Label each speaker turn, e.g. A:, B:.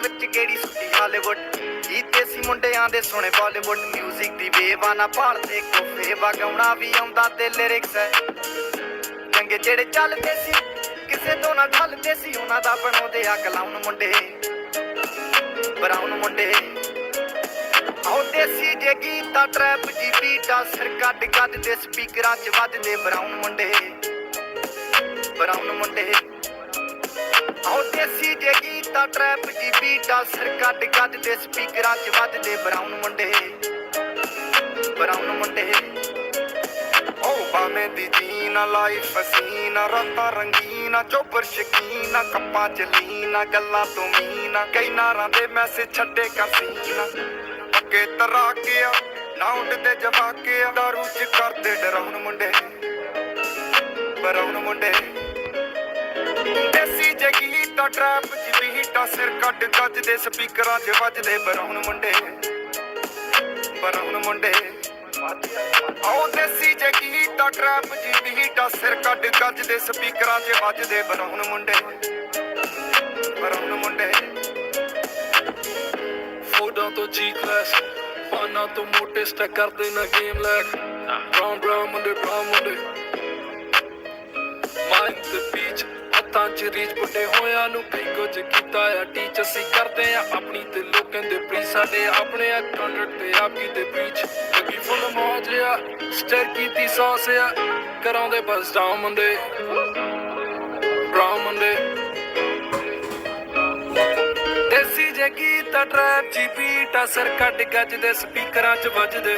A: ਵਿੱਚ ਕਿਹੜੀ ਸੁੱਤੀ ਹਾਲੀਵੁੱਡ ਕੀਤੇ ਸੀ ਮੁੰਡਿਆਂ ਦੇ ਸੋਹਣੇ ਬਾਲੀਵੁੱਡ ਮਿਊਜ਼ਿਕ ਦੀ ਵੇਵਾ ਨਾ ਭਾਲਦੇ ਕੋਫੇ ਵਗਾਉਣਾ ਵੀ ਆਉਂਦਾ ਤੇ ਲਿਰਿਕਸ ਹੈ ਚੰਗੇ ਜਿਹੜੇ ਚੱਲਦੇ ਸੀ ਕਿਸੇ ਤੋਂ ਨਾ ਢਲਦੇ ਸੀ ਉਹਨਾਂ ਦਾ ਬਣਾਉਂਦੇ ਆ ਕਲਾਉਣ ਮੁੰਡੇ ਬਰਾਉਨ ਮੁੰਡੇ ਆਉ ਦੇਸੀ ਜੇ ਗੀਤਾ ਟਰੈਪ ਜੀ ਬੀਟਾ ਸਿਰ ਕੱਢ ਕੱਢ ਦੇ ਸਪੀਕਰਾਂ 'ਚ ਵੱਜਦੇ ਬਰਾਉਨ ਮੁੰਡੇ ਆਉ ਦੇਸੀ ਜੇ ਗੀਤਾ ਟਰੈਪ ਜੀ ਬੀਟਾ ਸਿਰ ਕੱਢ ਕੱਢ ਦੇ ਸਪੀਕਰਾਂ 'ਚ ਵੱਜਦੇ ਬਰਾਉਨ ਮੁੰਡੇ ਓ ਬਾਵੇਂ ਦੀ ਜੀਨਾ ਲਾਈਫ ਹਸੀਨਾ ਰਾਤਾਂ ਰੰਗੀਨਾ ਚੋਬਰ ਸ਼ਕੀਨਾ ਕੱਪਾਂ 'ਚ ਲੀਨਾ ਗੱਲਾਂ ਤੋਂ ਮੀਨਾ ਕਈ ਨਾਰਾਂ ਦੇ ਮੈਸੇਜ ਛੱਡੇ ਕਸੀਨਾ ਅੱਗੇ ਤਰਾ ਕੇ ਆ ਨਾਉਂਡ ਤੇ ਜਵਾ ਕੇ ਆ ਦਾਰੂ 'ਚ ਕਰਦੇ ਡਰਾਉਣ ਮੁੰਡੇ ਬਰਾਉਨ ਮੁੰਡੇ ਦੇਸੀ ਜੇ ਗੀਤਾ ਟਰੈਪ ਜੀ ਬੀਟਾ ਸਿਰ ਕੱਢ ਕੱਜ ਦੇ ਸਪੀਕਰਾਂ 'ਚ ਵੱਜਦੇ ਬਰਾਉਨ ਮੁੰਡੇ ਆਉ ਦੇਸੀ ਜੇ ਗੀਤਾ ਟਰੈਪ ਜੀ ਬੀਟਾ ਸਿਰ ਕੱਢ ਕੱਜ ਦੇ ਸਪੀਕਰਾਂ 'ਚ ਵੱਜਦੇ ਬਰਾਉਨ ਮੁੰਡੇ
B: ਫੋਟੋਆਂ ਤੋਂ ਜੀ ਕਲਾਸ ਪਾਨਾ ਤੋਂ ਮੋਟੇ ਸਟੈਕ ਕਰਦੇ ਨਾ ਗੇਮ ਲੈਕ ਬਰਾਉਨ ਮੁੰਡੇ ਮਾਈਂਡ ਤੇ ਬੀਚ ਹੱਥਾਂ 'ਚ ਰੀਚ ਬੁੱਢੇ ਹੋਇਆਂ ਨੂੰ ਕਈ ਕੁਝ ਕੀਤਾ ਆ ਟੀਚ ਅਸੀਂ ਕਰਦੇ ਆ ਆਪਣੀ ਤੇ ਲੋਕਾਂ ਦੇ ਪ੍ਰੀ ਸਾਡੇ ਆਪਣੇ ਆ ਕੰਟਰੈਕਟ ਤੇ ਆਪ ਕੀ ਤੇ ਬ੍ਰੀਚ ਲੱਗੀ ਫੁੱਲ ਮੌਜ ਆ ਸਟਰ ਕੀਤੀ ਸੌਸ ਆ ਕਰਾਉਂਦੇ ਬਸ ਡਾਊਨ ਮੁੰਡੇ ਬਰਾਉਨ ਮੁੰਡੇ ਦੇਸੀ ਜੇ ਗੀਤਾ ਟਰੈਪ ਜੀ ਬੀਟਾ ਸਿਰ ਕੱਢ ਗੱਜ ਦੇ ਸਪੀਕਰਾਂ 'ਚ ਵੱਜਦੇ